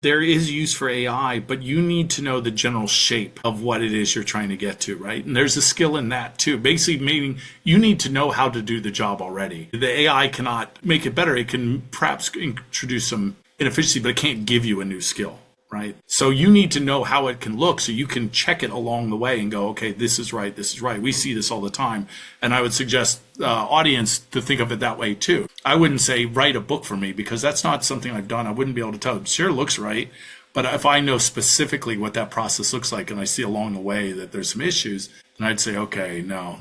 there is use for AI, but you need to know the general shape of what it is you're trying to get to, right? And there's a skill in that too. Basically, meaning you need to know how to do the job already. The AI cannot make it better. It can perhaps introduce some inefficiency, but it can't give you a new skill, right? So you need to know how it can look so you can check it along the way and go, okay, this is right, this is right. We see this all the time. And I would suggest audience to think of it that way too. I wouldn't say write a book for me because that's not something I've done. I wouldn't be able to tell. It sure looks right. But if I know specifically what that process looks like and I see along the way that there's some issues, then I'd say, okay, no,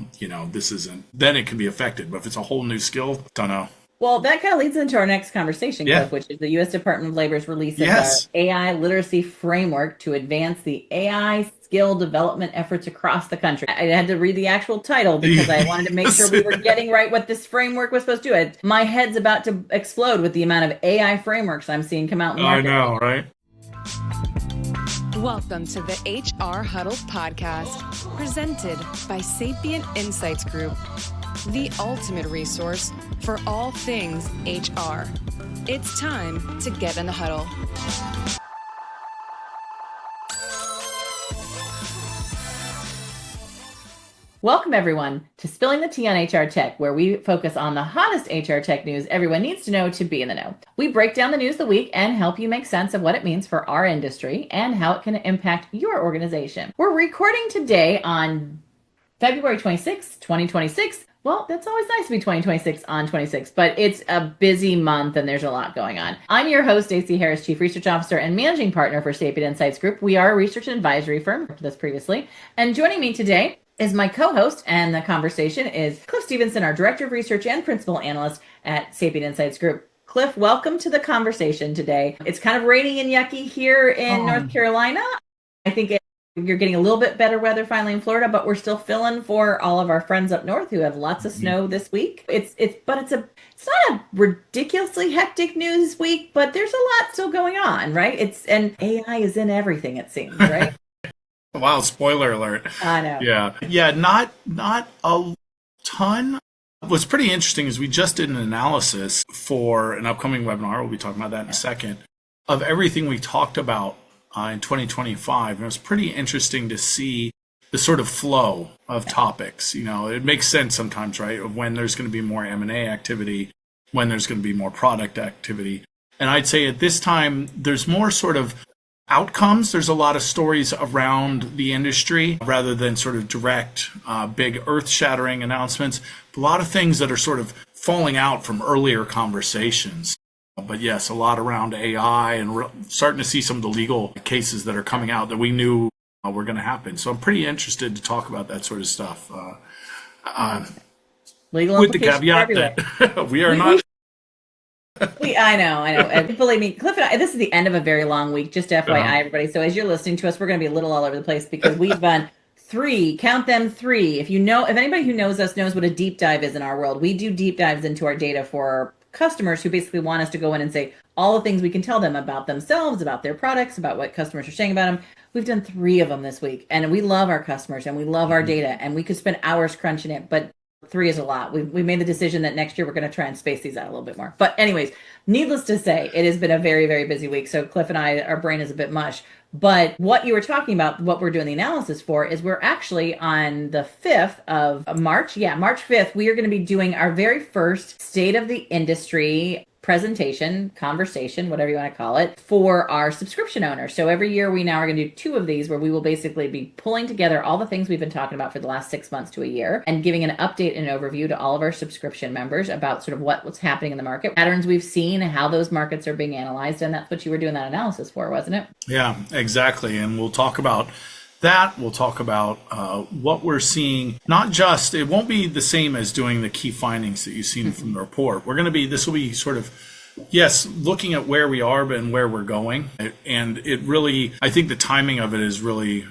this isn't. Then it can be affected. But if it's a whole new skill, don't know. Well, that kind of leads into our next conversation, Cliff, which is the U.S. Department of Labor's release of our AI literacy framework to advance the AI skill development efforts across the country. I had to read the actual title because I wanted to make sure we were getting right what this framework was supposed to do. My head's about to explode with the amount of AI frameworks I'm seeing come out in the market. I know, right? Welcome to the HR Huddle podcast, presented by Sapient Insights Group, the ultimate resource for all things HR. It's time to get in the huddle. Welcome, everyone, to Spilling the Tea on HR Tech, where we focus on the hottest HR tech news everyone needs to know to be in the know. We break down the news of the week and help you make sense of what it means for our industry and how it can impact your organization. We're recording today on February 26, 2026. Well, that's always nice to be 2026 on 26, but it's a busy month and there's a lot going on. I'm your host, Stacey Harris, Chief Research Officer and Managing Partner for Sapient Insights Group. We are a research and advisory firm, worked with us previously. And joining me today is my co-host, and the conversation is Cliff Stevenson, our Director of Research and Principal Analyst at Sapient Insights Group. Cliff, welcome to the conversation today. It's kind of rainy and yucky here in North Carolina. I think you're getting a little bit better weather finally in Florida, but we're still filling for all of our friends up north who have lots of snow this week. It's not a ridiculously hectic news week, but there's a lot still going on, right? And AI is in everything, it seems, right? Wow, spoiler alert. I know. Yeah, not a ton. What's pretty interesting is we just did an analysis for an upcoming webinar, we'll be talking about that in a second, of everything we talked about in 2025. And it was pretty interesting to see the sort of flow of topics. It makes sense sometimes, right, of when there's going to be more M&A activity, when there's going to be more product activity. And I'd say at this time, there's more sort of outcomes. There's a lot of stories around the industry rather than sort of direct, big earth-shattering announcements. A lot of things that are sort of falling out from earlier conversations. But yes, a lot around AI and starting to see some of the legal cases that are coming out that we knew were going to happen. So I'm pretty interested to talk about that sort of stuff. Legal with the caveat that we are not. I know. And believe me, Cliff and I, this is the end of a very long week, just FYI, everybody. So as you're listening to us, we're going to be a little all over the place because we've done count them three. If anybody who knows us knows what a deep dive is in our world, we do deep dives into our data for customers who basically want us to go in and say all the things we can tell them about themselves, about their products, about what customers are saying about them. We've done 3 of them this week, and we love our customers and we love our data, and we could spend hours crunching it, but 3 is a lot. We made the decision that next year we're going to try and space these out a little bit more. But anyways, needless to say, it has been a very, very busy week. So Cliff and I, our brain is a bit mush. But what you were talking about, what we're doing the analysis for, is we're actually on the 5th of March. Yeah, March 5th, we are going to be doing our very first State of the Industry presentation, conversation, whatever you want to call it, for our subscription owners. So every year we now are going to do 2 of these where we will basically be pulling together all the things we've been talking about for the last 6 months to a year and giving an update and overview to all of our subscription members about sort of what's happening in the market, patterns we've seen, how those markets are being analyzed. And that's what you were doing that analysis for, wasn't it? Yeah, exactly. And we'll talk about that. We'll talk about what we're seeing. Not just, it won't be the same as doing the key findings that you've seen from the report. This will be sort of, yes, looking at where we are and where we're going. And it really, I think the timing of it is really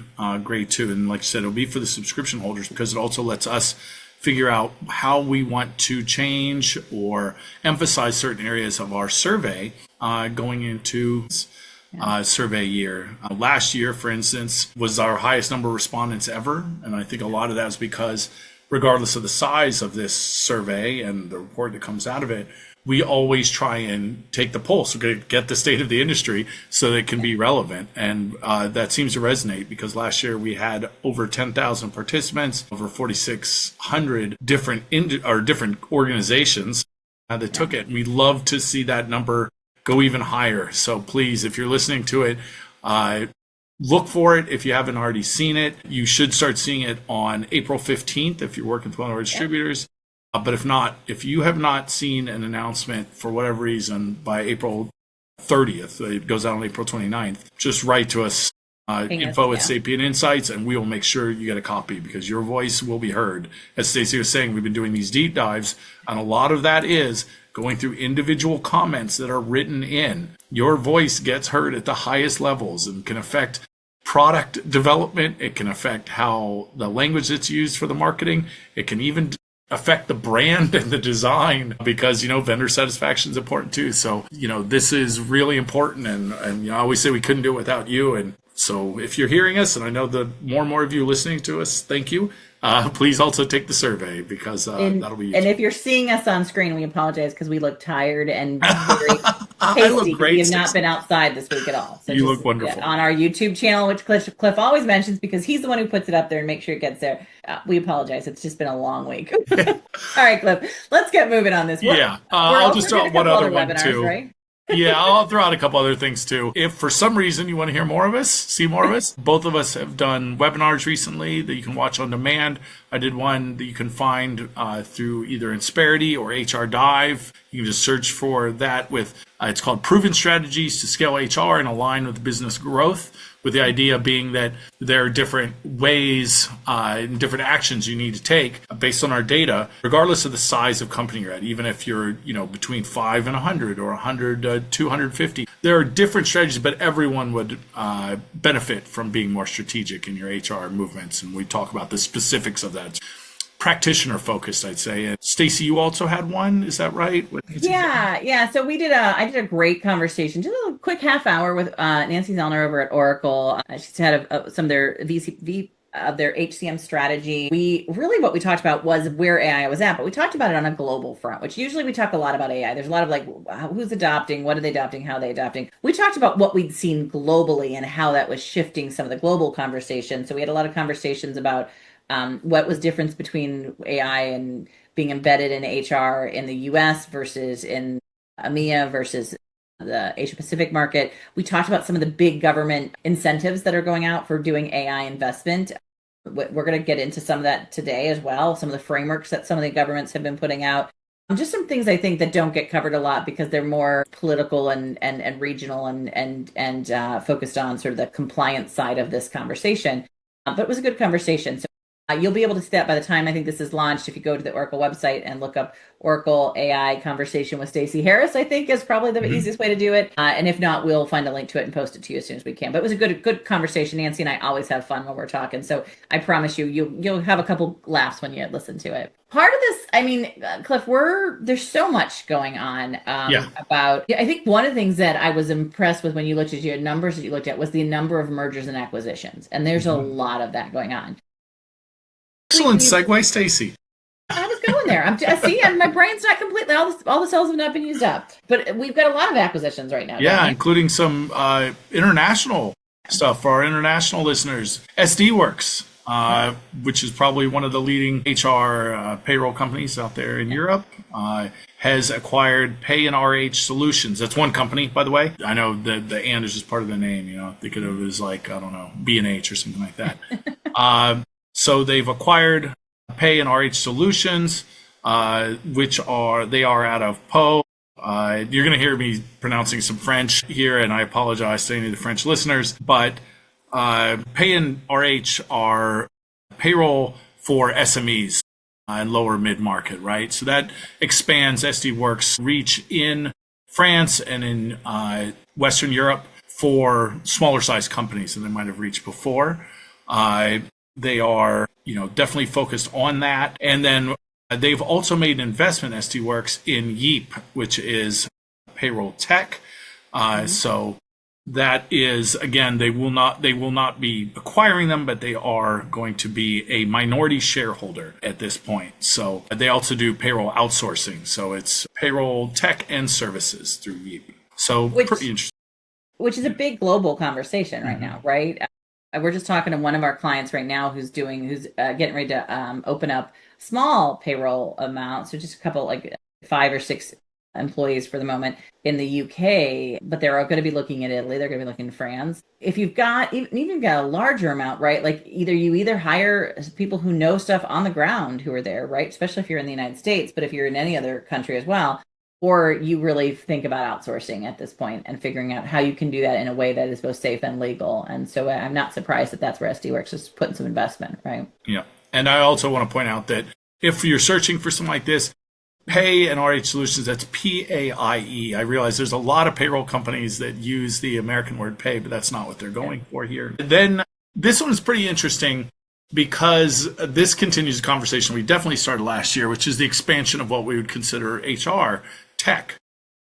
great too. And like I said, it'll be for the subscription holders because it also lets us figure out how we want to change or emphasize certain areas of our survey going into survey year. Last year, for instance, was our highest number of respondents ever. And I think a lot of that is because regardless of the size of this survey and the report that comes out of it, we always try and take the pulse, get the state of the industry so that it can be relevant. And that seems to resonate because last year we had over 10,000 participants, over 4,600 different organizations that took it. We'd love to see that number go even higher. So please, if you're listening to it, look for it. If you haven't already seen it, you should start seeing it on April 15th if you're working with one of our distributors. But if not, if you have not seen an announcement for whatever reason by April 30th, it goes out on April 29th, just write to us, info@Sapient Insights, and we will make sure you get a copy because your voice will be heard. As Stacey was saying, we've been doing these deep dives, and a lot of that is going through individual comments that are written in. Your voice gets heard at the highest levels and can affect product development. It can affect how the language that's used for the marketing. It can even affect the brand and the design because, vendor satisfaction is important too. So, this is really important. And I always say we couldn't do it without you. And so if you're hearing us, and I know that more and more of you listening to us, thank you. Please also take the survey because that'll be useful. And if you're seeing us on screen, we apologize because we look tired and very I look pasty. great. We have not been outside this week at all. So you look wonderful. On our YouTube channel, which Cliff always mentions because he's the one who puts it up there and makes sure it gets there. We apologize. It's just been a long week. All right, Cliff, let's get moving on this. I'll just throw out one other one webinars, too. Right? I'll throw out a couple other things too. If for some reason you want to hear more of us, see more of us, both of us have done webinars recently that you can watch on demand. I did one that you can find through either Insperity or HR Dive. You can just search for that with, it's called Proven Strategies to Scale HR and Align with Business Growth, with the idea being that there are different ways and different actions you need to take based on our data, regardless of the size of company you're at, even if you're, between 5 and 100 or 100 to 250. There are different strategies, but everyone would benefit from being more strategic in your HR movements. And we talk about the specifics of that. Practitioner focused, I'd say. And Stacey, you also had one, is that right? Yeah. So I did a great conversation, just a quick half hour with Nancy Zellner over at Oracle. She's had some of their their HCM strategy. What we talked about was where AI was at, but we talked about it on a global front, which usually we talk a lot about AI. There's a lot of who's adopting, what are they adopting, how are they adopting. We talked about what we'd seen globally and how that was shifting some of the global conversation. So we had a lot of conversations about what was difference between AI and being embedded in HR in the US versus in EMEA versus the Asia Pacific market. We talked about some of the big government incentives that are going out for doing AI investment. We're going to get into some of that today as well, some of the frameworks that some of the governments have been putting out. Just some things I think that don't get covered a lot because they're more political and regional and focused on sort of the compliance side of this conversation. But it was a good conversation. So you'll be able to see that by the time I think this is launched. If you go to the Oracle website and look up Oracle AI conversation with Stacey Harris, I think is probably the easiest way to do it. And if not, we'll find a link to it and post it to you as soon as we can. But it was a good conversation. Nancy and I always have fun when we're talking. So I promise you'll have a couple laughs when you listen to it. Part of this, Cliff, there's so much going on about, I think one of the things that I was impressed with when you looked at your numbers that you looked at was the number of mergers and acquisitions. And there's a lot of that going on. Excellent segue, Stacey. I was going there. My brain's not completely, all the cells have not been used up. But we've got a lot of acquisitions right now. Yeah, including some international stuff for our international listeners. SD Workx, which is probably one of the leading HR payroll companies out there in Europe, has acquired Pay and RH Solutions. That's one company, by the way. I know the and is just part of the name. Think of it as like, I don't know, B&H or something like that. So they've acquired Pay and RH Solutions, which are out of Po. You're going to hear me pronouncing some French here, and I apologize to any of the French listeners. But Pay and RH are payroll for SMEs and lower mid-market, right? So that expands SD Workx' reach in France and in Western Europe for smaller size companies than they might have reached before. They are, definitely focused on that. And then they've also made an investment, SD Workx, in Yeep, which is payroll tech. So that is, again, they will not be acquiring them, but they are going to be a minority shareholder at this point. So they also do payroll outsourcing. So it's payroll tech and services through Veep. So pretty interesting. Which is a big global conversation right now, right? We're just talking to one of our clients right now who's getting ready to open up small payroll amounts, so just a couple, like 5 or 6 employees for the moment in the UK, but they're going to be looking at Italy. They're going to be looking at France. If you've got even got a larger amount, right? Like you hire people who know stuff on the ground who are there, right? Especially if you're in the United States, but if you're in any other country as well, or you really think about outsourcing at this point and figuring out how you can do that in a way that is both safe and legal. And so I'm not surprised that that's where SD Workx is putting some investment, right? Yeah. And I also want to point out that if you're searching for something like this, Pay and RH Solutions, that's PAIE. I realize there's a lot of payroll companies that use the American word pay, but that's not what they're going for here. Then this one is pretty interesting because this continues a conversation we definitely started last year, which is the expansion of what we would consider HR tech.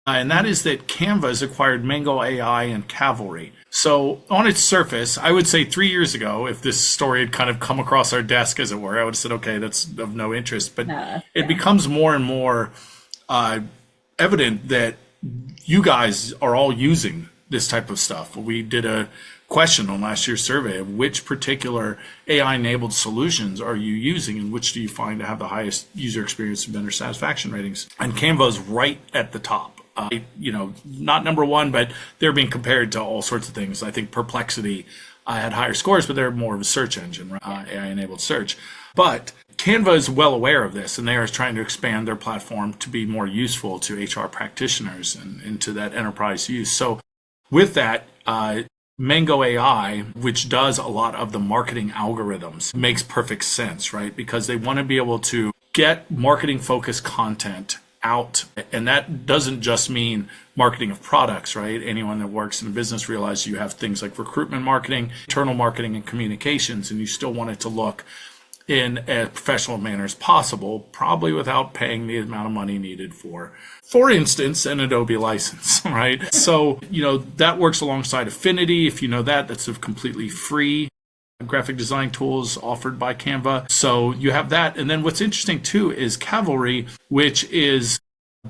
And that is that Canva has acquired MangoAI and Cavalry. So on its surface, I would say 3 years ago, if this story had kind of come across our desk, as it were, I would have said, okay, that's of no interest. But it becomes more and more evident that you guys are all using this type of stuff. We did a question on last year's survey of which particular AI-enabled solutions are you using and which do you find to have the highest user experience and vendor satisfaction ratings. And Canva is right at the top. Not number one, but they're being compared to all sorts of things. I think Perplexity had higher scores, but they're more of a search engine, right? AI-enabled search. But Canva is well aware of this, and they are trying to expand their platform to be more useful to HR practitioners and into that enterprise use. So with that, MangoAI, which does a lot of the marketing algorithms, makes perfect sense, right? Because they want to be able to get marketing-focused content out. And that doesn't just mean marketing of products, right? Anyone that works in business realizes you have things like recruitment marketing, internal marketing, and communications, and you still want it to look in as professional manner as possible, probably without paying the amount of money needed for instance, an Adobe license, right? So, that works alongside Affinity. If you know that, that's a completely free graphic design tools offered by Canva. So you have that. And then what's interesting too is Cavalry, which is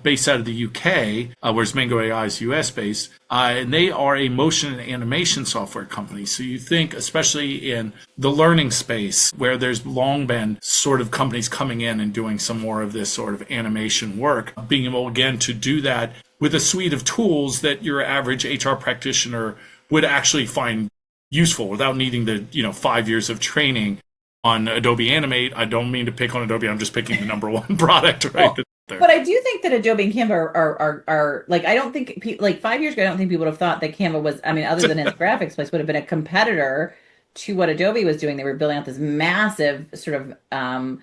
based out of the UK, whereas MangoAI is US based, and they are a motion and animation software company. So you think, especially in the learning space, where there's long been sort of companies coming in and doing some more of this sort of animation work, being able again to do that with a suite of tools that your average HR practitioner would actually find useful without needing the 5 years of training on Adobe Animate. I don't mean to pick on Adobe. I'm just picking the number one product right there. But I do think that Adobe and Canva are like, I don't think 5 years ago, I don't think people would have thought that Canva was, other than in the graphics place, would have been a competitor to what Adobe was doing. They were building out this massive sort of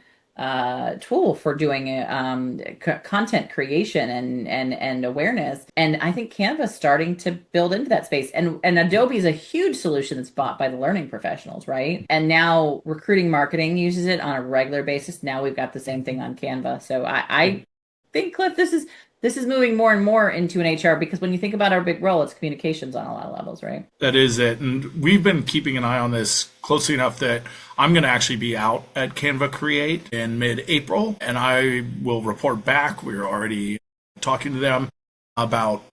tool for doing content creation and awareness. And I think Canva's starting to build into that space. And Adobe is a huge solution that's bought by the learning professionals, right? And now recruiting marketing uses it on a regular basis. Now we've got the same thing on Canva. So I think, Cliff, this is moving more and more into an HR, because when you think about our big role, it's communications on a lot of levels, right? That is it. And we've been keeping an eye on this closely enough that I'm going to actually be out at Canva Create in mid-April, and I will report back. We're already talking to them about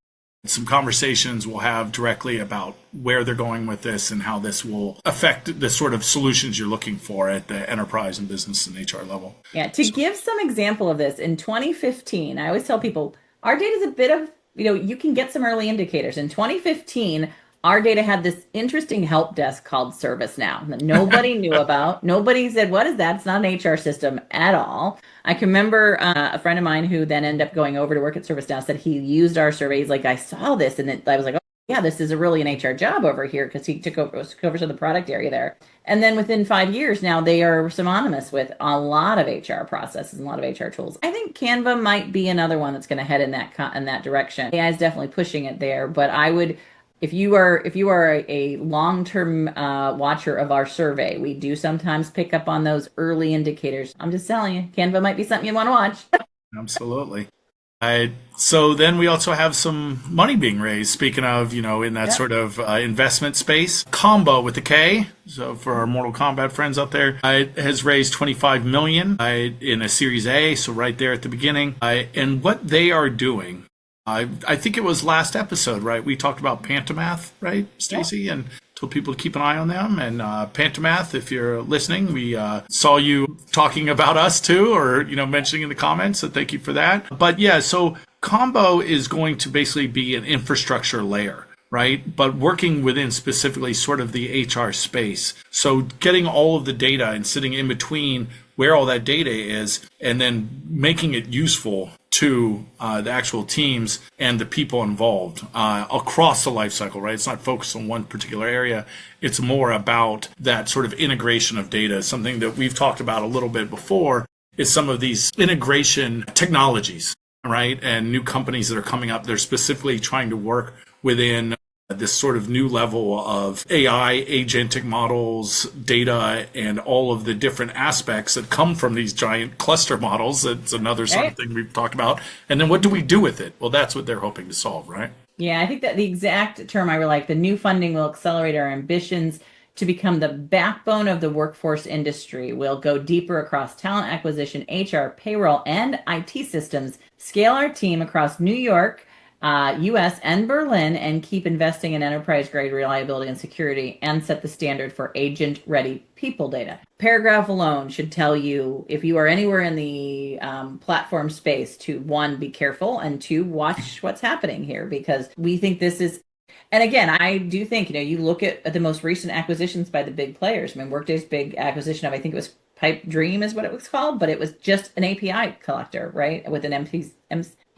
some conversations we'll have directly about where they're going with this and how this will affect the sort of solutions you're looking for at the enterprise and business and HR level. Yeah, to give some example of this, in 2015, I always tell people, our data is a bit of, you can get some early indicators. In 2015, our data had this interesting help desk called ServiceNow that nobody knew about. Nobody said, what is that? It's not an HR system at all. I can remember a friend of mine who then ended up going over to work at ServiceNow said he used our surveys. Like, I saw this and I was like, oh, yeah, this is really an HR job over here, because he took over some of the product area there. And then within 5 years now, they are synonymous with a lot of HR processes and a lot of HR tools. I think Canva might be another one that's going to head in that direction. AI is definitely pushing it there, but I would. If you are a long-term watcher of our survey, we do sometimes pick up on those early indicators. I'm just telling you, Canva might be something you want to watch. Absolutely. So then we also have some money being raised. Speaking of, in that sort of investment space, Combo with the K. So for our Mortal Kombat friends out there, has raised 25 million in a Series A. So right there at the beginning, and what they are doing. I think it was last episode, right? We talked about Pantamath, right, Stacey, and told people to keep an eye on them. And Pantamath, if you're listening, we saw you talking about us too, or mentioning in the comments. So thank you for that. But yeah, so Combo is going to basically be an infrastructure layer, right? But working within specifically sort of the HR space. So getting all of the data and sitting in between where all that data is, and then making it useful to the actual teams and the people involved across the life cycle, right? It's not focused on one particular area. It's more about that sort of integration of data. Something that we've talked about a little bit before is some of these integration technologies, right? And new companies that are coming up, they're specifically trying to work within this sort of new level of AI, agentic models, data, and all of the different aspects that come from these giant cluster models. That's another sort of thing we've talked about. And then what do we do with it? Well, that's what they're hoping to solve, right? Yeah, I think that the exact term I really like, the new funding will accelerate our ambitions to become the backbone of the workforce industry. We'll go deeper across talent acquisition, HR, payroll, and IT systems, scale our team across New York, US and Berlin, and keep investing in enterprise-grade reliability and security, and set the standard for agent-ready people data. Paragraph alone should tell you, if you are anywhere in the platform space, to one, be careful, and two, watch what's happening here, because we think this is. And again, I do think, you look at the most recent acquisitions by the big players. I mean, Workday's big acquisition of, I think it was Pipe Dream is what it was called, but it was just an API collector, right? With an MCP.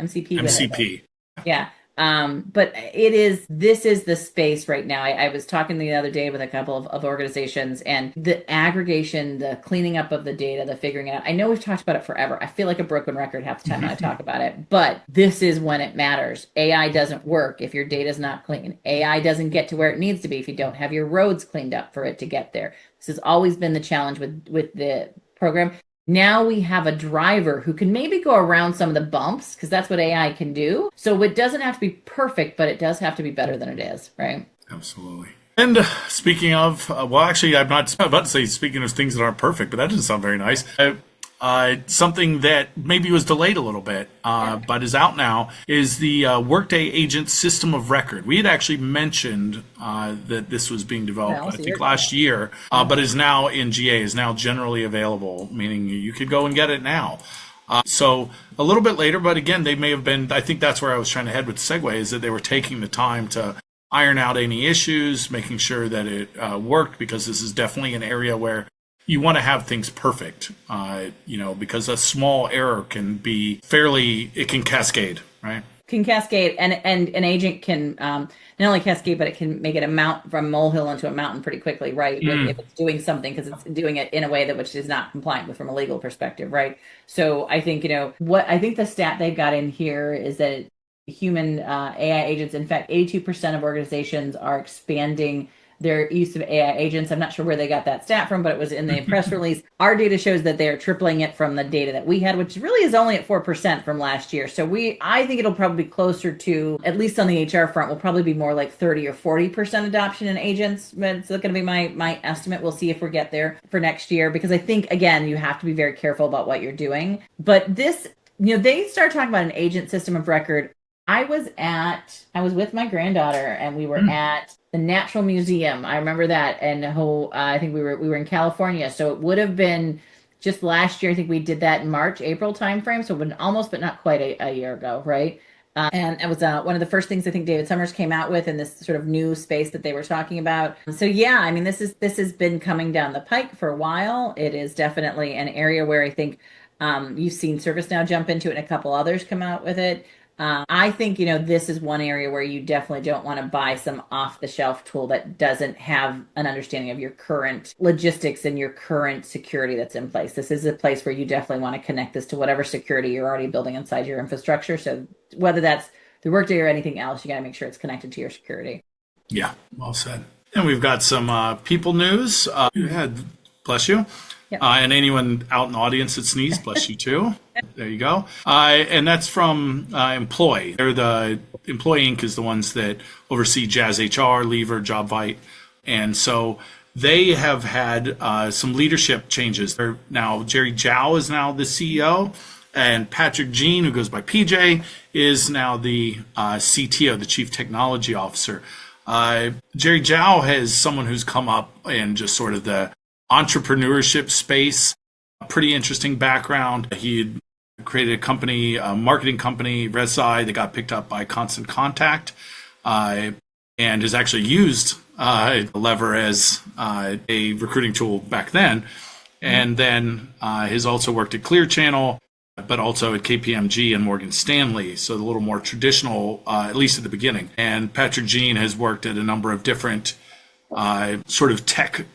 MCP. Yeah. But this is the space right now. I was talking the other day with a couple of organizations, and the aggregation, the cleaning up of the data, the figuring it out. I know we've talked about it forever. I feel like a broken record half the time when I talk about it, but this is when it matters. AI doesn't work if your data is not clean. AI doesn't get to where it needs to be if you don't have your roads cleaned up for it to get there. This has always been the challenge with the program. Now we have a driver who can maybe go around some of the bumps, because that's what AI can do. So it doesn't have to be perfect, but it does have to be better than it is, right? Absolutely. And speaking of, well, actually, I'm not about to say speaking of things that aren't perfect, but that doesn't sound very nice. Something that maybe was delayed a little bit, but is out now, is the Workday Agents system of record. We had actually mentioned that this was being developed, I think, last year, but is now in GA, is now generally available, meaning you could go and get it now. So a little bit later, but again, they may have been, I think that's where I was trying to head with the segue, is that they were taking the time to iron out any issues, making sure that it worked, because this is definitely an area where you want to have things perfect, because a small error can be it can cascade, right? Can cascade, and an agent can not only cascade, but it can make it a mount from a molehill into a mountain pretty quickly, right? If it's doing something, because it's doing it in a way which is not compliant with from a legal perspective, right? So I think, I think the stat they've got in here is that human AI agents, in fact, 82% of organizations are expanding their use of AI agents. I'm not sure where they got that stat from, but it was in the press release. Our data shows that they are tripling it from the data that we had, which really is only at 4% from last year. So I think it'll probably be closer to, at least on the HR front, will probably be more like 30 or 40% adoption in agents. But it's going to be my estimate. We'll see if we get there for next year, because I think, again, you have to be very careful about what you're doing. But this, they start talking about an agent system of record. I was with my granddaughter, and we were at the Natural Museum. I remember that. And I think we were in California. So it would have been just last year. I think we did that in March, April timeframe. So it would almost, but not quite a year ago. Right. And it was one of the first things I think David Summers came out with in this sort of new space that they were talking about. So yeah, I mean, this has been coming down the pike for a while. It is definitely an area where I think you've seen ServiceNow jump into it, and a couple others come out with it. I think, this is one area where you definitely don't want to buy some off-the-shelf tool that doesn't have an understanding of your current logistics and your current security that's in place. This is a place where you definitely want to connect this to whatever security you're already building inside your infrastructure. So whether that's through Workday or anything else, you got to make sure it's connected to your security. Yeah, well said. And we've got some people news. Bless you. Yep. And anyone out in the audience that sneezed, bless you too. There you go. And that's from Employ. They're the Employ Inc. is the ones that oversee Jazz HR, Lever, JobVite. And so they have had some leadership changes. Now, Jerry Zhao is now the CEO, and Patrick Jean, who goes by PJ, is now the CTO, the Chief Technology Officer. Jerry Zhao is someone who's come up in just sort of the entrepreneurship space. A pretty interesting background. He created a company, a marketing company, Resi, that got picked up by Constant Contact, and has actually used Lever as a recruiting tool back then. And then has also worked at Clear Channel, but also at KPMG and Morgan Stanley. So a little more traditional, at least at the beginning. And Patrick Jean has worked at a number of different sort of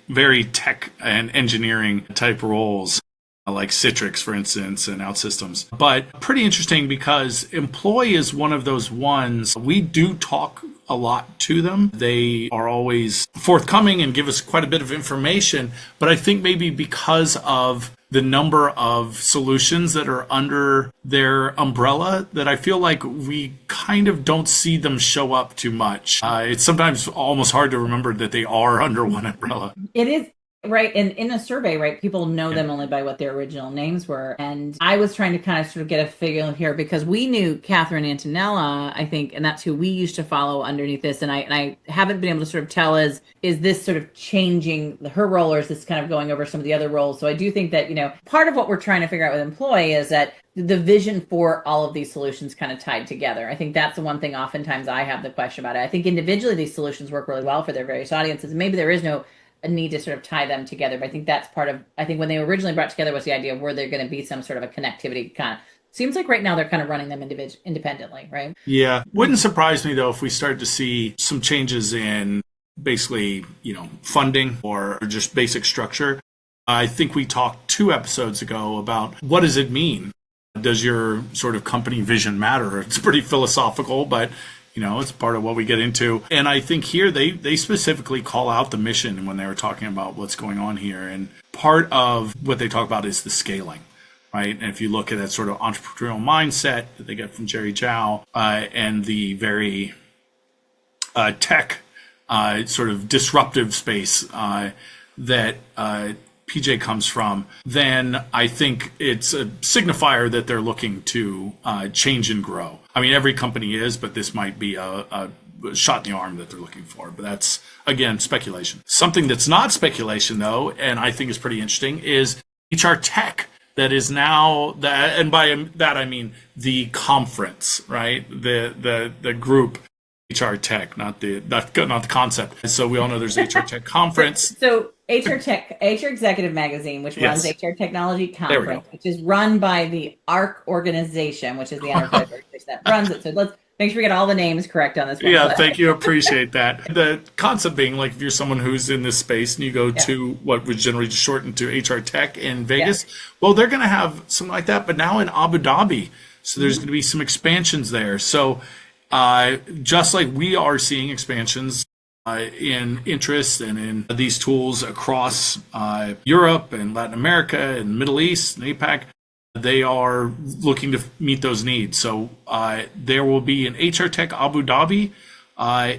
very tech and engineering type roles, like Citrix, for instance, and OutSystems. But pretty interesting because Employ is one of those ones, we do talk a lot to them. They are always forthcoming and give us quite a bit of information. But I think maybe because of the number of solutions that are under their umbrella, that I feel like we kind of don't see them show up too much. It's sometimes almost hard to remember that they are under one umbrella. It is. Right. And in a survey, right, people know them only by what their original names were. And I was trying to kind of sort of get a figure here because we knew Catherine Antonella, I think, and that's who we used to follow underneath this. And I haven't been able to sort of tell is this sort of changing her role, or is this kind of going over some of the other roles? So I do think that, part of what we're trying to figure out with Employ is that the vision for all of these solutions kind of tied together. I think that's the one thing oftentimes I have the question about it. I think individually these solutions work really well for their various audiences. Maybe there is no a need to sort of tie them together. But I think that's part of, I think when they were originally brought together was the idea of were there going to be some sort of a connectivity kind of, seems like right now they're kind of running them independently, right? Yeah. Wouldn't surprise me though if we start to see some changes in basically, funding or just basic structure. I think we talked 2 episodes ago about what does it mean? Does your sort of company vision matter? It's pretty philosophical, but it's part of what we get into. And I think here they specifically call out the mission when they were talking about what's going on here. And part of what they talk about is the scaling, right? And if you look at that sort of entrepreneurial mindset that they get from Jerry Zhao and the very tech sort of disruptive space that PJ comes from, then I think it's a signifier that they're looking to change and grow. I mean, every company is, but this might be a shot in the arm that they're looking for. But that's, again, speculation. Something that's not speculation, though, and I think is pretty interesting, is HR Tech. That is now, and by that I mean the conference, right? The group. HR Tech, not the concept. So we all know there's HR Tech conference. So HR Executive Magazine, which runs HR Technology Conference, which is run by the ARC organization, which is the enterprise organization that runs it. So let's make sure we get all the names correct on this one. Yeah, thank you. Appreciate that. The concept being, like, if you're someone who's in this space and you go to what would generally just shorten to HR Tech in Vegas, well, they're going to have something like that, but now in Abu Dhabi. So there's going to be some expansions there. So just like we are seeing expansions in interest and in these tools across Europe and Latin America and Middle East and APAC, they are looking to meet those needs. So there will be an HR Tech Abu Dhabi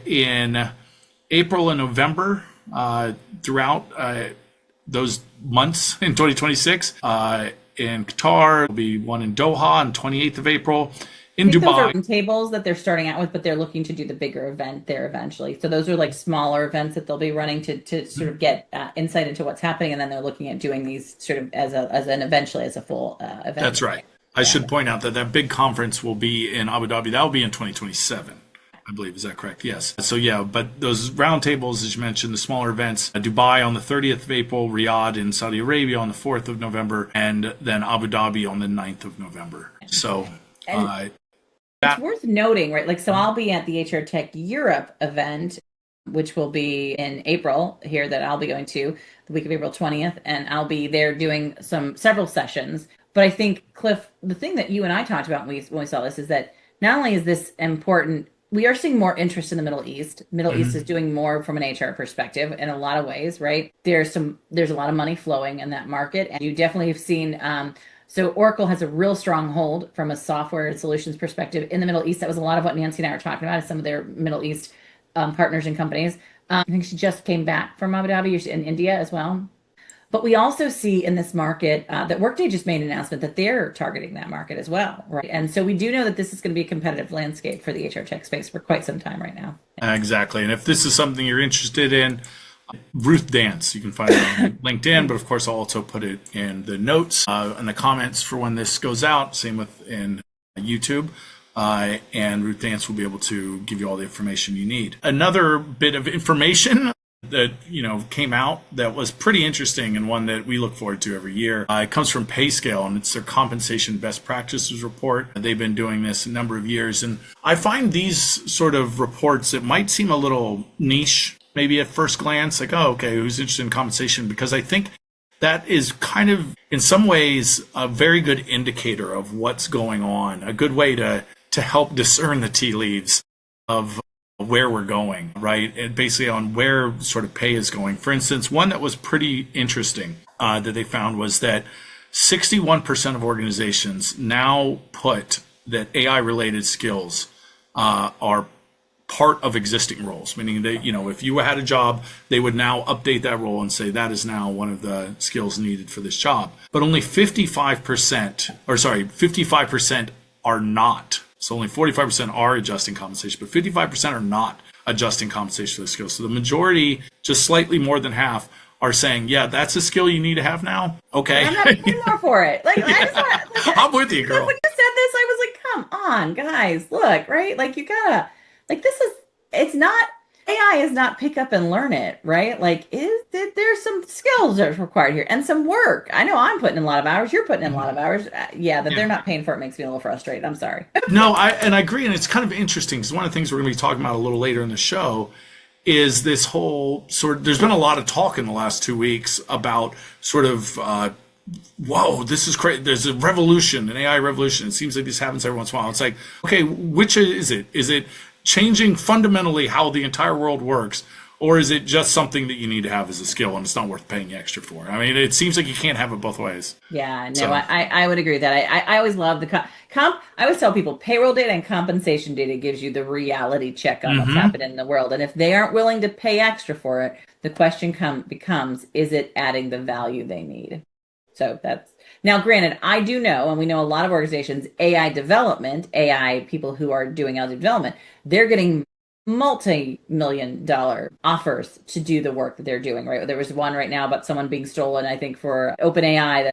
in April and November throughout those months in 2026. In Qatar, there'll be one in Doha on 28th of April. In Dubai. Those are tables that they're starting out with, but they're looking to do the bigger event there eventually. So those are like smaller events that they'll be running to sort of get insight into what's happening, and then they're looking at doing these sort of as a full event. That's right. I should point out that big conference will be in Abu Dhabi. That will be in 2027, I believe. Is that correct? Yes. So but those roundtables, as you mentioned, the smaller events, Dubai on the 30th of April, Riyadh in Saudi Arabia on the 4th of November, and then Abu Dhabi on the 9th of November. So. It's worth noting, right? Like, so I'll be at the HR Tech Europe event, which will be in April here, that I'll be going to the week of April 20th. And I'll be there doing several sessions. But I think, Cliff, the thing that you and I talked about when we saw this is that not only is this important, we are seeing more interest in the Middle East. Middle East is doing more from an HR perspective in a lot of ways, right? There's a lot of money flowing in that market. And you definitely have seen So Oracle has a real strong hold from a software and solutions perspective in the Middle East. That was a lot of what Nancy and I were talking about, is some of their Middle East partners and companies. I think she just came back from Abu Dhabi, in India as well. But we also see in this market that Workday just made an announcement that they're targeting that market as well, right? And so we do know that this is going to be a competitive landscape for the HR tech space for quite some time right now. Exactly. And if this is something you're interested in, Ruth Dance, you can find it on LinkedIn, but of course I'll also put it in the notes and the comments for when this goes out. Same with in YouTube. And Ruth Dance will be able to give you all the information you need. Another bit of information that came out that was pretty interesting, and one that we look forward to every year. It comes from PayScale, and it's their compensation best practices report. They've been doing this a number of years, and I find these sort of reports that might seem a little niche, maybe at first glance, like, oh, okay, who's interested in compensation? Because I think that is kind of, in some ways, a very good indicator of what's going on, a good way to help discern the tea leaves of where we're going, right? And basically on where sort of pay is going. For instance, one that was pretty interesting that they found was that 61% of organizations now put that AI-related skills are part of existing roles, meaning that, if you had a job, they would now update that role and say that is now one of the skills needed for this job. But only 55% are not. So only 45% are adjusting compensation, but 55% are not adjusting compensation for the skills. So the majority, just slightly more than half, are saying, yeah, that's a skill you need to have now. Okay. I'm not paying more for it. Like, I'm with you, girl. When you said this, I was like, come on, guys, look, right? Like, you gotta, like, it's not, AI is not pick up and learn it, right? Like, there's some skills that are required here and some work. I know I'm putting in a lot of hours. You're putting in a lot of hours. They're not paying for it makes me a little frustrated. I'm sorry. No, I agree. And it's kind of interesting because one of the things we're going to be talking about a little later in the show is this whole there's been a lot of talk in the last 2 weeks about sort of, whoa, this is crazy. There's a revolution, an AI revolution. It seems like this happens every once in a while. It's like, okay, which is it? Is it changing fundamentally how the entire world works, or is it just something that you need to have as a skill and it's not worth paying extra for? I mean, it seems like you can't have it both ways. Yeah, no, I would agree with that. I always love the comp. I always tell people payroll data and compensation data gives you the reality check on what's happening in the world. And if they aren't willing to pay extra for it, the question becomes, is it adding the value they need? So that's, now granted, I do know, and we know a lot of organizations, AI development, AI people who are doing AI development, they're getting multi-million-dollar offers to do the work that they're doing, right? There was one right now about someone being stolen, I think, for OpenAI,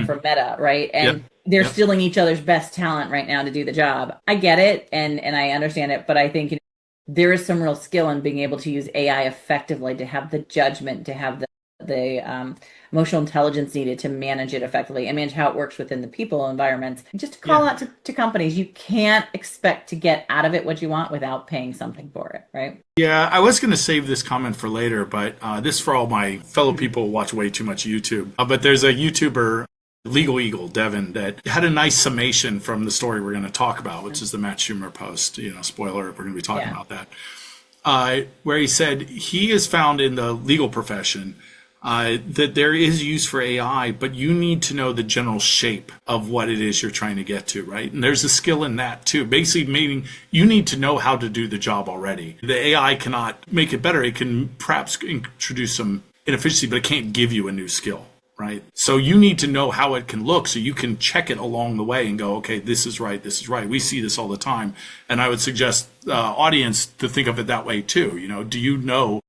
for Meta, right? And they're stealing each other's best talent right now to do the job. I get it, and I understand it, but I think there is some real skill in being able to use AI effectively, to have the judgment, to have the emotional intelligence needed to manage it effectively and manage how it works within the people environments. Just to call out to companies, you can't expect to get out of it what you want without paying something for it, right? Yeah, I was going to save this comment for later, but this is for all my fellow people who watch way too much YouTube. But there's a YouTuber, Legal Eagle, Devin, that had a nice summation from the story we're going to talk about, which is the Matt Shumer post. Spoiler, we're going to be talking about that. Where he said he is found in the legal profession that there is use for AI, but you need to know the general shape of what it is you're trying to get to, right? And there's a skill in that too. Basically, meaning you need to know how to do the job already. The AI cannot make it better. It can perhaps introduce some inefficiency, but it can't give you a new skill, right? So you need to know how it can look so you can check it along the way and go, okay, this is right, this is right. We see this all the time. And I would suggest audience to think of it that way too. Do you know?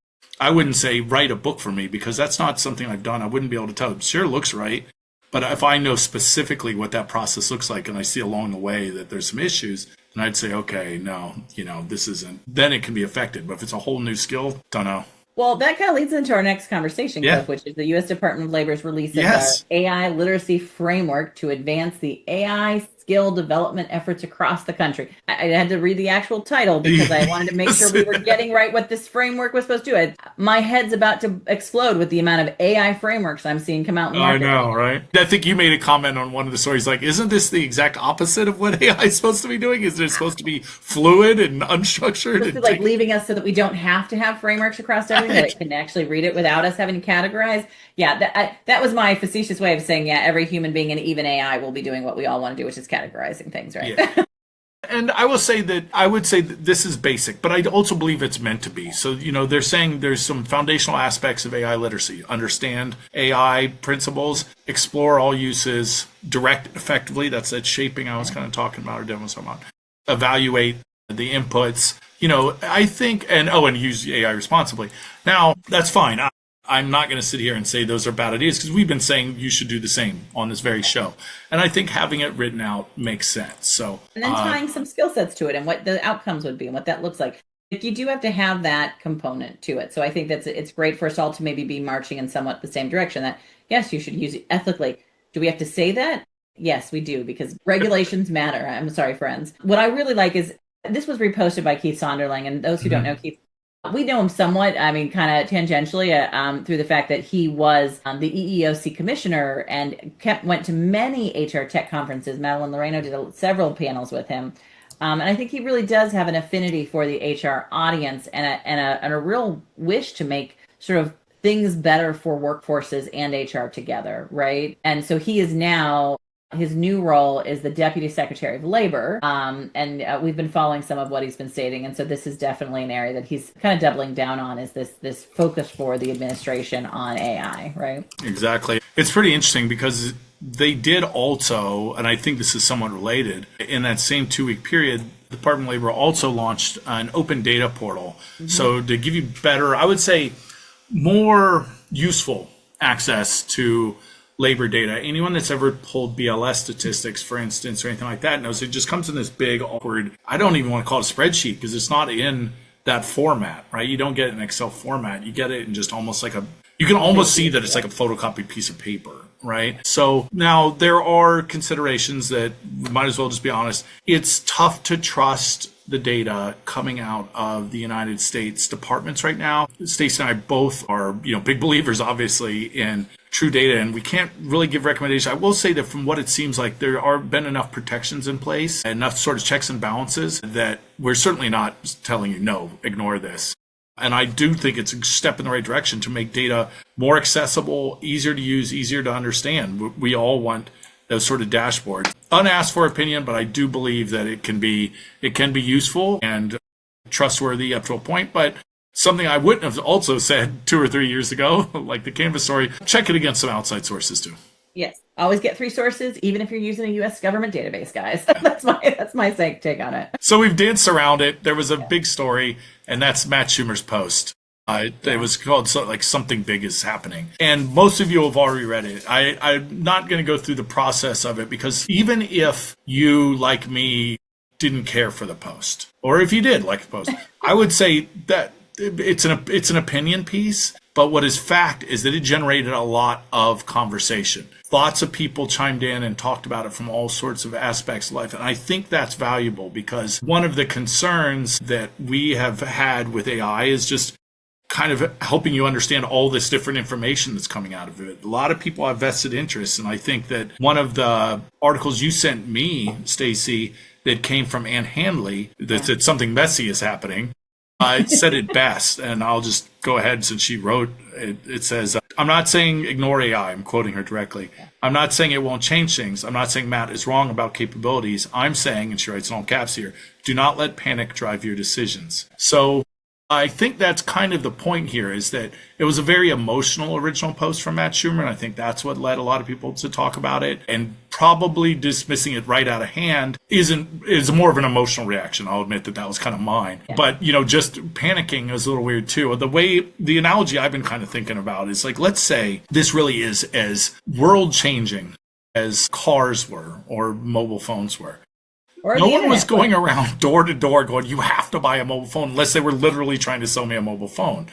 I wouldn't say write a book for me because that's not something I've done. I wouldn't be able to tell. It sure looks right. But if I know specifically what that process looks like and I see along the way that there's some issues, then I'd say, okay, no, this isn't. Then it can be affected. But if it's a whole new skill, don't know. Well, that kind of leads into our next conversation, Cliff, which is the U.S. Department of Labor's release of our AI literacy framework to advance the AI skill development efforts across the country. I had to read the actual title because I wanted to make sure we were getting right what this framework was supposed to do. My head's about to explode with the amount of AI frameworks I'm seeing come out in the market. I know, right? I think you made a comment on one of the stories like, isn't this the exact opposite of what AI is supposed to be doing? Is it supposed to be fluid and unstructured? And like leaving us so that we don't have to have frameworks across everything, that it can actually read it without us having to categorize. Yeah, that was my facetious way of saying, yeah, every human being and even AI will be doing what we all want to do, which is categorizing things, right? Yeah. And I would say that this is basic, but I also believe it's meant to be. So, they're saying there's some foundational aspects of AI literacy. Understand AI principles, explore all uses, direct effectively. That's that shaping I was kind of talking about or demonstrating about. Evaluate the inputs. I think, and use AI responsibly. Now, that's fine. I'm not going to sit here and say those are bad ideas because we've been saying you should do the same on this very show. And I think having it written out makes sense. So, and then tying some skill sets to it and what the outcomes would be and what that looks like. You do have to have that component to it. So I think it's great for us all to maybe be marching in somewhat the same direction that, yes, you should use it ethically. Do we have to say that? Yes, we do, because regulations matter. I'm sorry, friends. What I really like is this was reposted by Keith Sonderling. And those who don't know Keith, we know him somewhat, kind of tangentially through the fact that he was the EEOC commissioner and went to many HR tech conferences. Madeline Loreno did several panels with him. And I think he really does have an affinity for the HR audience and a real wish to make sort of things better for workforces and HR together, right? And so he is now... his new role is the Deputy Secretary of Labor, and we've been following some of what he's been stating, and so this is definitely an area that he's kind of doubling down on, is this focus for the administration on AI, right? Exactly. It's pretty interesting because they did also, and I think this is somewhat related, in that same 2-week period, the Department of Labor also launched an open data portal. Mm-hmm. So to give you better, I would say more useful access to labor data. Anyone that's ever pulled BLS statistics, for instance, or anything like that knows it just comes in this big, awkward, I don't even want to call it a spreadsheet because it's not in that format, right? You don't get it in Excel format. You get it in just almost like you can almost see that it's like a photocopied piece of paper, right? So now there are considerations that we might as well just be honest. It's tough to trust the data coming out of the United States departments right now. Stacey and I both are, big believers, obviously, in true data, and we can't really give recommendations. I will say that from what it seems like, there are been enough protections in place, enough sort of checks and balances that we're certainly not telling you, no, ignore this. And I do think it's a step in the right direction to make data more accessible, easier to use, easier to understand. We all want those sort of dashboards. Unasked for opinion, but I do believe that it can be useful and trustworthy up to a point. But something I wouldn't have also said 2 or 3 years ago, like the Canva story, check it against some outside sources too. Yes. Always get 3 sources, even if you're using a U.S. government database, guys. That's my take on it. So we've danced around it. There was a big story, and that's Matt Shumer's post. It was called Something Big is Happening. And most of you have already read it. I'm not going to go through the process of it because even if you, like me, didn't care for the post, or if you did like the post, I would say that it's an opinion piece. But what is fact is that it generated a lot of conversation. Lots of people chimed in and talked about it from all sorts of aspects of life. And I think that's valuable because one of the concerns that we have had with AI is just kind of helping you understand all this different information that's coming out of it. A lot of people have vested interests. And I think that one of the articles you sent me, Stacey, that came from Ann Handley, that said something messy is happening, it said it best. And I'll just go ahead since she wrote it. It says, I'm not saying ignore AI. I'm quoting her directly. I'm not saying it won't change things. I'm not saying Matt is wrong about capabilities. I'm saying, and she writes in all caps here, do not let panic drive your decisions. So I think that's kind of the point here, is that it was a very emotional original post from Matt Shumer, and I think that's what led a lot of people to talk about it. And probably dismissing it right out of hand is more of an emotional reaction. I'll admit that was kind of mine. Yeah. But, just panicking is a little weird too. The analogy I've been kind of thinking about is like, let's say this really is as world-changing as cars were or mobile phones were. No one was going around door to door going, you have to buy a mobile phone, unless they were literally trying to sell me a mobile phone.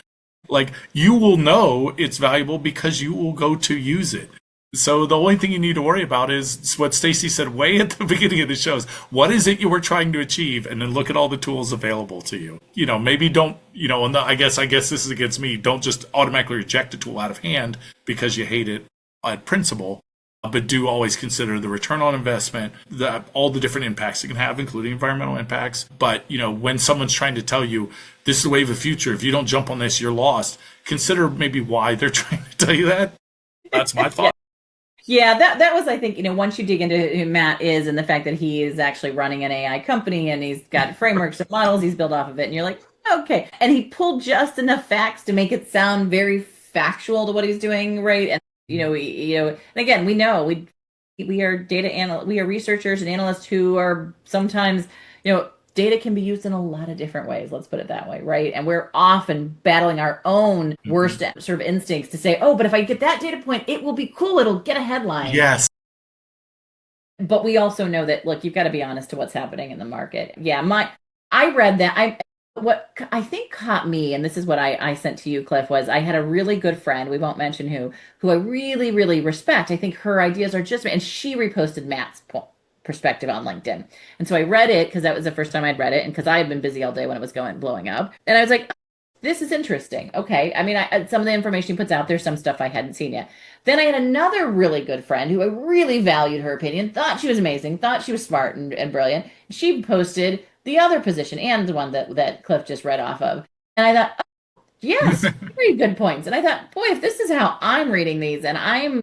Like, you will know it's valuable because you will go to use it. So the only thing you need to worry about is what Stacey said way at the beginning of the show is what is it you were trying to achieve, and then look at all the tools available to you. Maybe don't, and I guess this is against me. Don't just automatically reject a tool out of hand because you hate it at principle, but do always consider the return on investment, all the different impacts it can have, including environmental impacts. But, when someone's trying to tell you this is the wave of the future, if you don't jump on this, you're lost, consider maybe why they're trying to tell you that. That's my thought. Yeah, that was, I think, once you dig into who Matt is and the fact that he is actually running an AI company and he's got frameworks and models he's built off of it, and you're like, okay. And he pulled just enough facts to make it sound very factual to what he's doing, right? And and again, we know we are we are researchers and analysts who are sometimes, data can be used in a lot of different ways. Let's put it that way, right? And we're often battling our own worst sort of instincts to say, oh, but if I get that data point, it will be cool. It'll get a headline. Yes. But we also know that, look, you've got to be honest to what's happening in the market. Yeah, I read that. What I think caught me, and this is what I sent to you, Cliff, was I had a really good friend, we won't mention who I really, really respect. I think her ideas are and she reposted Matt's perspective on LinkedIn. And so I read it because that was the first time I'd read it, and because I had been busy all day when it was blowing up. And I was like, this is interesting. Okay. I mean, some of the information he puts out there, some stuff I hadn't seen yet. Then I had another really good friend who I really valued her opinion, thought she was amazing, thought she was smart and brilliant. She posted the other position and the one that Cliff just read off of. And I thought, oh, yes, very good points. And I thought, boy, if this is how I'm reading these, and I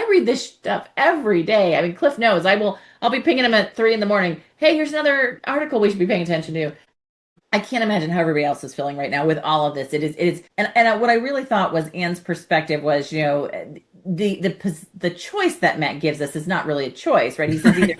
read this stuff every day. I mean, Cliff knows I'll be pinging him at 3 a.m. Hey, here's another article we should be paying attention to. I can't imagine how everybody else is feeling right now with all of this. It is, and what I really thought was Anne's perspective was, the choice that Matt gives us is not really a choice, right? He says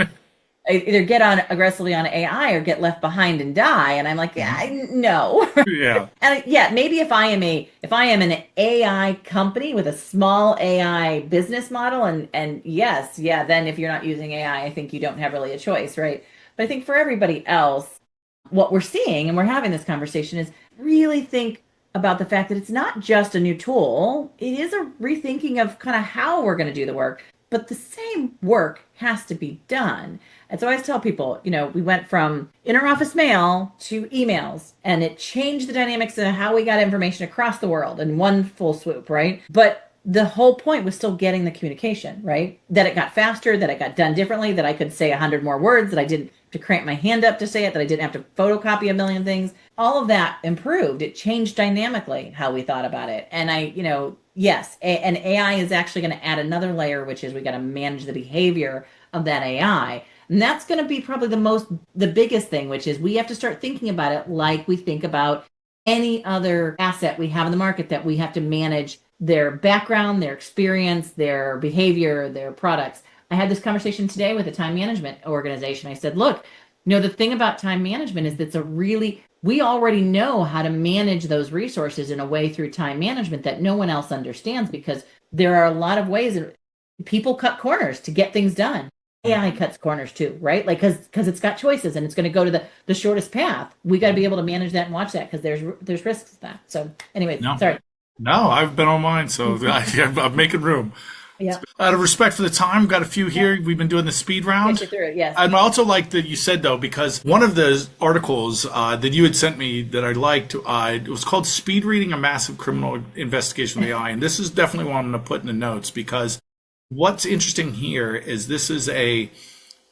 either get on aggressively on AI or get left behind and die. And I'm like, no. Yeah. And maybe if I am an AI company with a small AI business model, and yes, then if you're not using AI, I think you don't have really a choice, right? But I think for everybody else, what we're seeing, and we're having this conversation, is really think about the fact that it's not just a new tool. It is a rethinking of kind of how we're going to do the work, but the same work has to be done. And so I always tell people, we went from interoffice mail to emails, and it changed the dynamics of how we got information across the world in one full swoop, right? But the whole point was still getting the communication, right? That it got faster, that it got done differently, that I could say 100 more words, that I didn't have to cramp my hand up to say it, that I didn't have to photocopy a million things. All of that improved. It changed dynamically how we thought about it. And yes, and AI is actually going to add another layer, which is we got to manage the behavior of that AI. And that's going to be probably the biggest thing, which is we have to start thinking about it like we think about any other asset we have in the market, that we have to manage their background, their experience, their behavior, their products. I had this conversation today with a time management organization. I said, look, the thing about time management is we already know how to manage those resources in a way through time management that no one else understands, because there are a lot of ways that people cut corners to get things done. AI cuts corners too, right? Like, because it's got choices and it's going to go to the shortest path. We got to be able to manage that and watch that, because there's risks to that. So anyways, sorry. No, I've been on mine, so I'm making room. Yeah. Out of respect for the time, we've got a few here. We've been doing the speed round. Get you through it, yes. I'd also like that you said, though, because one of the articles that you had sent me that I liked, it was called Speed Reading a Massive Criminal Investigation with AI. And this is definitely one I'm going to put in the notes, because what's interesting here is this is a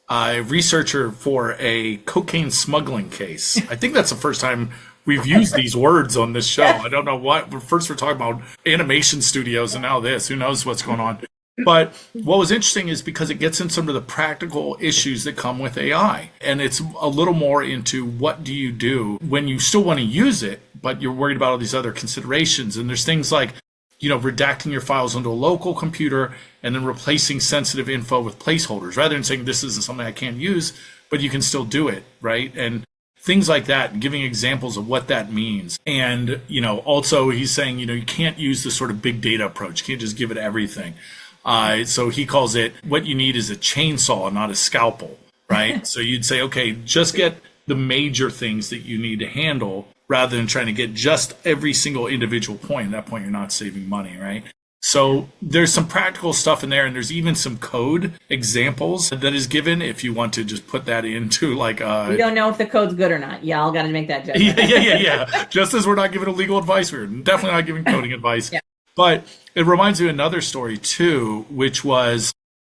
researcher for a cocaine smuggling case. I think that's the first time we've used these words on this show. I don't know what. First we're talking about animation studios, and now this. Who knows what's going on? But what was interesting is because it gets into some of the practical issues that come with AI. And it's a little more into what do you do when you still want to use it, but you're worried about all these other considerations. And there's things like, redacting your files onto a local computer and then replacing sensitive info with placeholders, rather than saying this isn't something I can't use, but you can still do it, right? And things like that, giving examples of what that means. And, also he's saying, you can't use the sort of big data approach. You can't just give it everything. So he calls it, what you need is a chainsaw, not a scalpel, right? So you'd say, okay, just get the major things that you need to handle, rather than trying to get just every single individual point. At that point, you're not saving money, right? So there's some practical stuff in there, and there's even some code examples that is given if you want to just put that into like we don't know if the code's good or not. Y'all got to make that judgment. Yeah. Just as we're not giving legal advice, we're definitely not giving coding advice. Yeah. But it reminds me of another story too, which was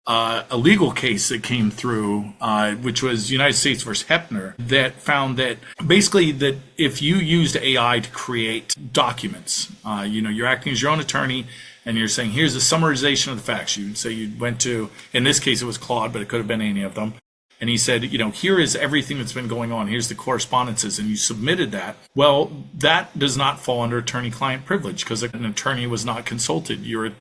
a legal case that came through, which was United States versus Hepner, that found that basically that if you used AI to create documents, you're acting as your own attorney and you're saying, here's a summarization of the facts. You'd say you went to, in this case, it was Claude, but it could have been any of them. And he said, here is everything that's been going on. Here's the correspondences. And you submitted that. Well, that does not fall under attorney-client privilege because an attorney was not consulted. Your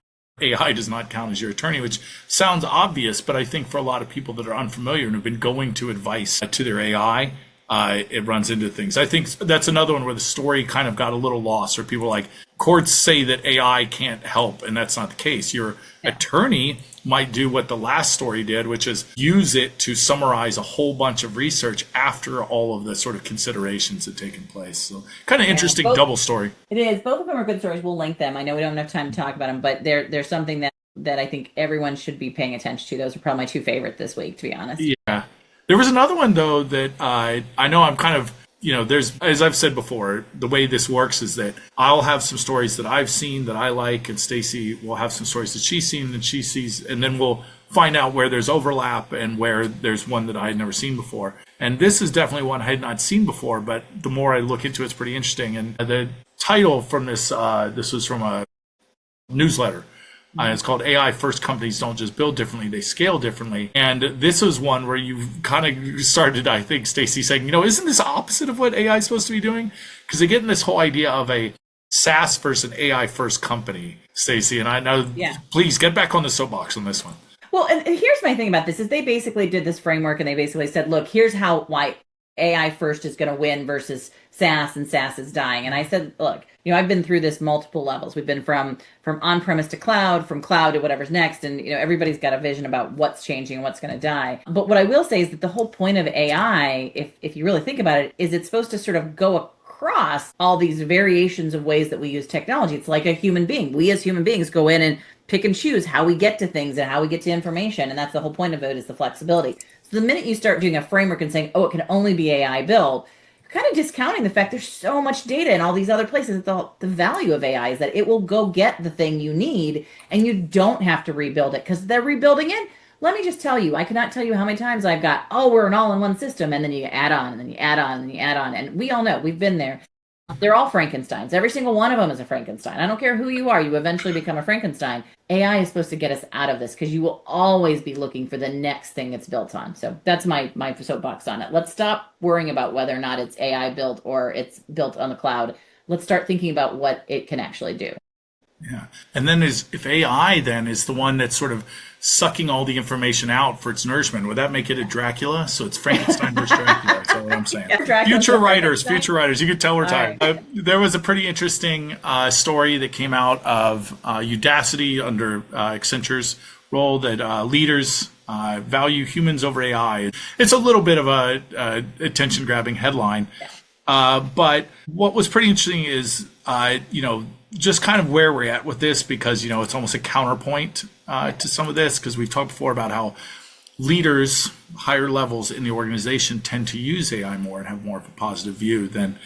AI does not count as your attorney, which sounds obvious, but I think for a lot of people that are unfamiliar and have been going to advice to their AI, it runs into things. I think that's another one where the story kind of got a little lost, where people are like, courts say that AI can't help, and that's not the case. Your attorney might do what the last story did, which is use it to summarize a whole bunch of research after all of the sort of considerations had taken place. So kind of interesting double story. It is. Both of them are good stories. We'll link them. I know we don't have time to talk about them, but there's something that I think everyone should be paying attention to. Those are probably my two favorite this week, to be honest. Yeah. There was another one, though, that I know I'm kind of, there's, as I've said before, the way this works is that I'll have some stories that I've seen that I like, and Stacey will have some stories that she's seen and she sees, and then we'll find out where there's overlap and where there's one that I had never seen before. And this is definitely one I had not seen before, but the more I look into it, it's pretty interesting. And the title from this was from a newsletter. It's called AI First Companies Don't Just Build Differently, They Scale Differently. And this was one where you kind of started, I think, Stacey, saying, isn't this opposite of what AI is supposed to be doing? Because they get in this whole idea of a SaaS versus an AI first company, Stacey. And I know, please get back on the soapbox on this one. Well, and here's my thing about this is they basically did this framework and they basically said, look, here's why AI first is going to win versus SaaS, and SaaS is dying. And I said, look, I've been through this multiple levels. We've been from on-premise to cloud, from cloud to whatever's next. And, everybody's got a vision about what's changing and what's going to die. But what I will say is that the whole point of AI, if you really think about it, is it's supposed to sort of go across all these variations of ways that we use technology. It's like a human being. We as human beings go in and pick and choose how we get to things and how we get to information. And that's the whole point of it, is the flexibility. So the minute you start doing a framework and saying, it can only be AI built, kind of discounting the fact there's so much data in all these other places. The value of AI is that it will go get the thing you need and you don't have to rebuild it because they're rebuilding it. Let me just tell you, I cannot tell you how many times I've got, we're an all-in-one system, and then you add on, and then you add on, and you add on. And we all know, we've been there. They're all Frankensteins. Every single one of them is a Frankenstein. I don't care who you are, you eventually become a Frankenstein. AI is supposed to get us out of this because you will always be looking for the next thing it's built on. So that's my soapbox on it. Let's stop worrying about whether or not it's AI built or it's built on the cloud. Let's start thinking about what it can actually do. Yeah. And then if AI then is the one that's sort of sucking all the information out for its nourishment, would that make it a Dracula? So it's Frankenstein versus Dracula. That's all I'm saying. Yeah, future writers. You can tell we're tired. There was a pretty interesting story that came out of Udacity under Accenture's role that leaders value humans over AI. It's a little bit of a attention-grabbing headline. But what was pretty interesting is, just kind of where we're at with this, because, it's almost a counterpoint to some of this, because we've talked before about how leaders, higher levels in the organization, tend to use AI more and have more of a positive view than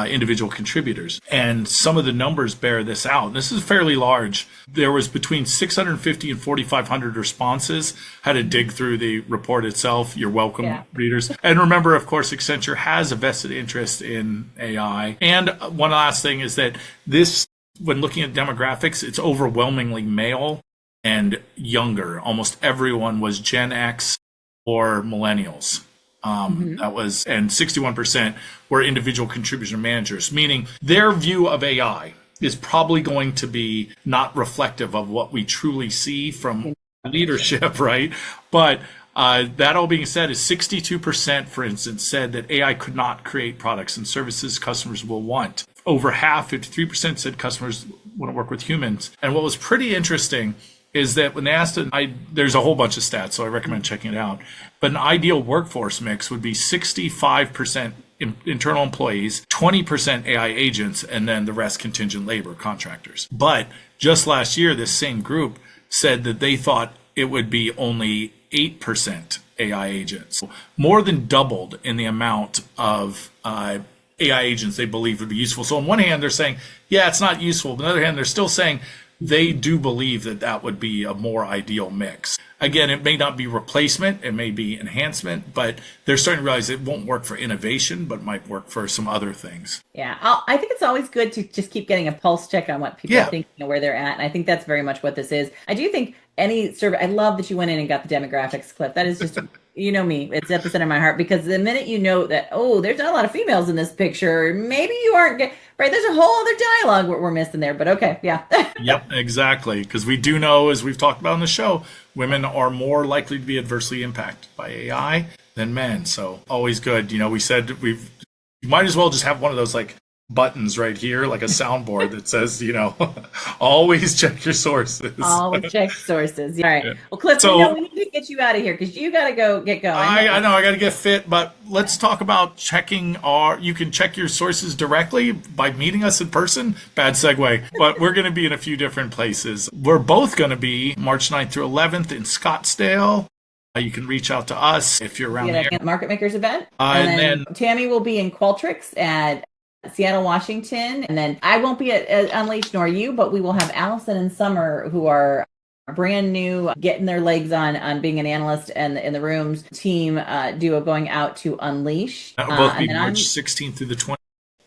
individual contributors. And some of the numbers bear this out. This is fairly large. There was between 650 and 4,500 responses. Had to dig through the report itself. You're welcome, readers. And remember, of course, Accenture has a vested interest in AI. And one last thing is that this, when looking at demographics, it's overwhelmingly male and younger. Almost everyone was Gen X or millennials. That was, and 61% were individual contributor managers, meaning their view of AI is probably going to be not reflective of what we truly see from leadership, right? But that all being said, is 62%, for instance, said that AI could not create products and services customers will want. Over half, 53%, said customers want to work with humans. And what was pretty interesting is that when they asked there's a whole bunch of stats, so I recommend checking it out. But an ideal workforce mix would be 65% internal employees, 20% AI agents, and then the rest contingent labor contractors. But just last year, this same group said that they thought it would be only 8% AI agents, more than doubled in the amount of AI agents they believe would be useful. So on one hand, they're saying, yeah, it's not useful. But on the other hand, they're still saying they do believe that that would be a more ideal mix. Again, it may not be replacement, it may be enhancement, but they're starting to realize it won't work for innovation, but might work for some other things. Yeah, I think it's always good to just keep getting a pulse check on what people are thinking and where they're at. And I think that's very much what this is. I do think any survey, I love that you went in and got the demographics clip. That is just, you know me, it's at the center of my heart, because the minute you know that, oh, there's not a lot of females in this picture, maybe you aren't, right? There's a whole other dialogue we're missing there, but okay, yeah. Yep, exactly. Because we do know, as we've talked about on the show, women are more likely to be adversely impacted by AI than men. So always good. You know, we said you might as well just have one of those like buttons right here, like a soundboard that says, you know, always check your sources. Always check sources. All right. Yeah. Well, Cliff, we need to get you out of here because you got to go get going. I know I got to get fit, but let's talk about checking you can check your sources directly by meeting us in person. Bad segue, but we're going to be in a few different places. We're both going to be March 9th through 11th in Scottsdale. You can reach out to us if you're around there. Market Makers event. And then Tammy will be in Qualtrics at Seattle, Washington. And then I won't be at Unleashed, nor you, but we will have Allison and Summer, who are brand new, getting their legs on being an analyst and in the rooms team duo going out to Unleash. That will both be March 16th through the 20th.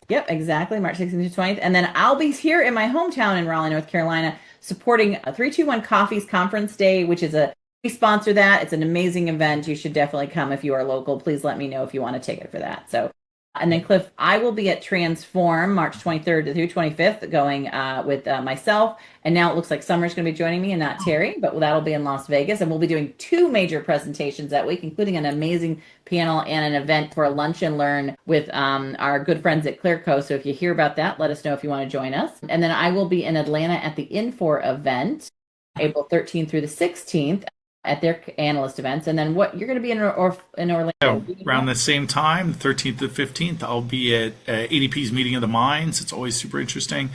Yep, exactly. March 16th to 20th. And then I'll be here in my hometown in Raleigh, North Carolina, supporting a 321 Coffees Conference Day, which is we sponsor that. It's an amazing event. You should definitely come if you are local. Please let me know if you want a ticket for that. So, and then Cliff, I will be at Transform March 23rd through 25th going with myself. And now it looks like Summer's going to be joining me and not Terry, but that'll be in Las Vegas. And we'll be doing 2 major presentations that week, including an amazing panel and an event for a lunch and learn with our good friends at Clearco. So if you hear about that, let us know if you want to join us. And then I will be in Atlanta at the Infor event, April 13th through the 16th. At their analyst events. And then what you're going to be in Orlando? Around the same time, 13th to 15th, I'll be at ADP's Meeting of the Minds. It's always super interesting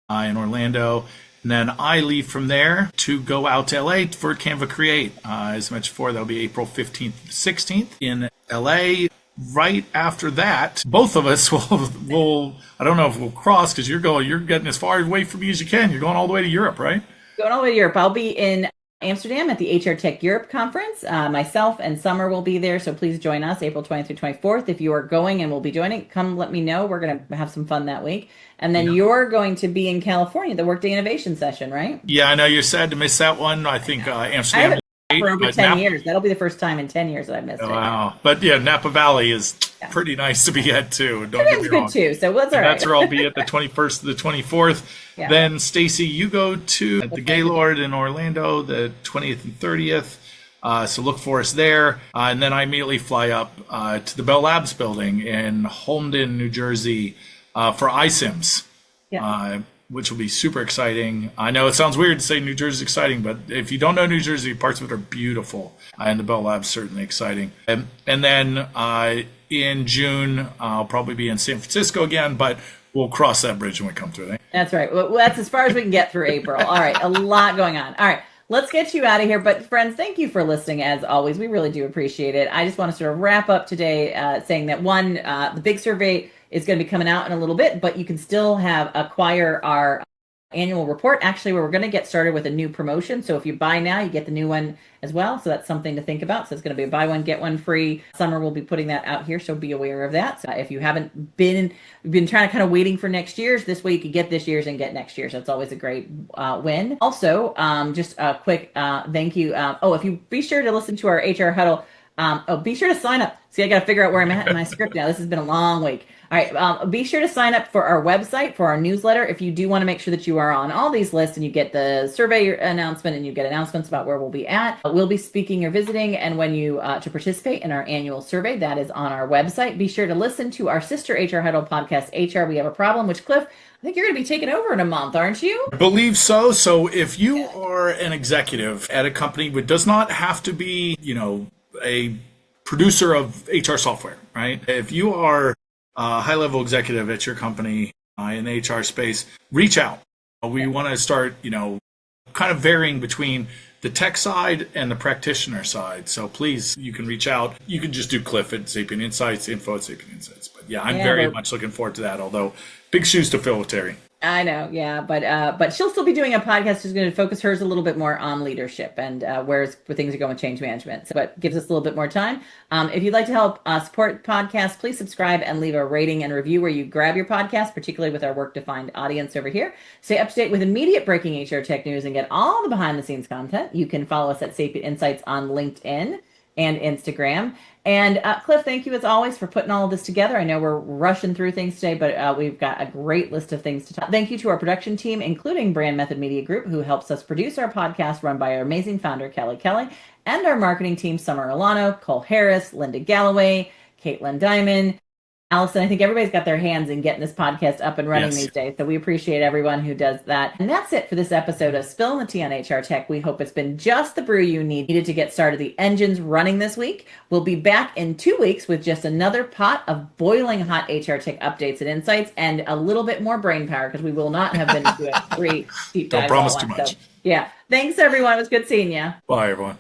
in Orlando. And then I leave from there to go out to LA for Canva Create. As mentioned before, that'll be April 15th to 16th in LA. Right after that, both of us will I don't know if we'll cross because you're getting as far away from me as you can. You're going all the way to Europe, right? Going all the way to Europe. I'll be in Amsterdam at the HR Tech Europe Conference. Myself and Summer will be there, so please join us April 20th through 24th. If you are going and will be joining, come let me know. We're going to have some fun that week. And then you're going to be in California, the Workday Innovation Session, right? Yeah, I know you're sad to miss that one. I think Amsterdam. For over 10 years. That'll be the first time in 10 years that I've missed it. Wow. But yeah, Napa Valley is pretty nice to be at too. Don't get me wrong. Good too. So what's all right. That's where I'll be at the 21st to the 24th. Yeah. Then Stacey, you go to the Gaylord in Orlando the 20th and 30th. So look for us there. And then I immediately fly up to the Bell Labs building in Holmdel, New Jersey for iSIMS. Yeah. Which will be super exciting. I know it sounds weird to say New Jersey is exciting, but if you don't know New Jersey, parts of it are beautiful. And the Bell Lab's certainly exciting. And then in June, I'll probably be in San Francisco again, but we'll cross that bridge when we come through. That's right. Well, that's as far as we can get through April. All right. A lot going on. All right. Let's get you out of here. But friends, thank you for listening as always. We really do appreciate it. I just want to sort of wrap up today saying that the big survey is going to be coming out in a little bit, but you can still acquire our annual report. Actually, we're going to get started with a new promotion. So if you buy now, you get the new one as well. So that's something to think about. So it's going to be a buy one, get one free. Summer will be putting that out here. So be aware of that. So if you haven't been trying to kind of waiting for next year's, this way you could get this year's and get next year's. That's always a great win. Also, just a quick thank you. If you be sure to listen to our HR Huddle, be sure to sign up. See, I got to figure out where I'm at in my script now. This has been a long week. All right. Be sure to sign up for our website, for our newsletter. If you do want to make sure that you are on all these lists and you get the survey announcement and you get announcements about where we'll be at, we'll be speaking or visiting. And when you to participate in our annual survey, that is on our website. Be sure to listen to our sister HR Huddle podcast, HR We Have a Problem, which Cliff, I think you're going to be taking over in a month, aren't you? I believe so. So if you are an executive at a company, it does not have to be, a producer of HR software, right? If you are a high-level executive at your company in the HR space, reach out. We want to start, kind of varying between the tech side and the practitioner side. So please, you can reach out. You can just do Cliff at Sapient Insights, info at Sapient Insights. But yeah, I'm very much looking forward to that, although big shoes to fill with Terry. I know, yeah, but she'll still be doing a podcast. She's going to focus hers a little bit more on leadership and where things are going with change management. So, but gives us a little bit more time. If you'd like to help support podcasts, please subscribe and leave a rating and review where you grab your podcast, particularly with our work-defined audience over here. Stay up to date with immediate breaking HR tech news and get all the behind-the-scenes content. You can follow us at Sapient Insights on LinkedIn and Instagram. And Cliff, thank you as always for putting all of this together. I know we're rushing through things today, but we've got a great list of things to talk. Thank you to our production team, including Brand Method Media Group, who helps us produce our podcast run by our amazing founder, Kelly, and our marketing team, Summer Alano, Cole Harris, Linda Galloway, Caitlin Diamond, Allison. I think everybody's got their hands in getting this podcast up and running these days. So we appreciate everyone who does that. And that's it for this episode of Spilling the Tea on HR Tech. We hope it's been just the brew you needed to get started the engines running this week. We'll be back in 2 weeks with just another pot of boiling hot HR Tech updates and insights and a little bit more brain power because we will not have been doing 3 deep dives. Don't promise too much. So, yeah. Thanks, everyone. It was good seeing you. Bye, everyone.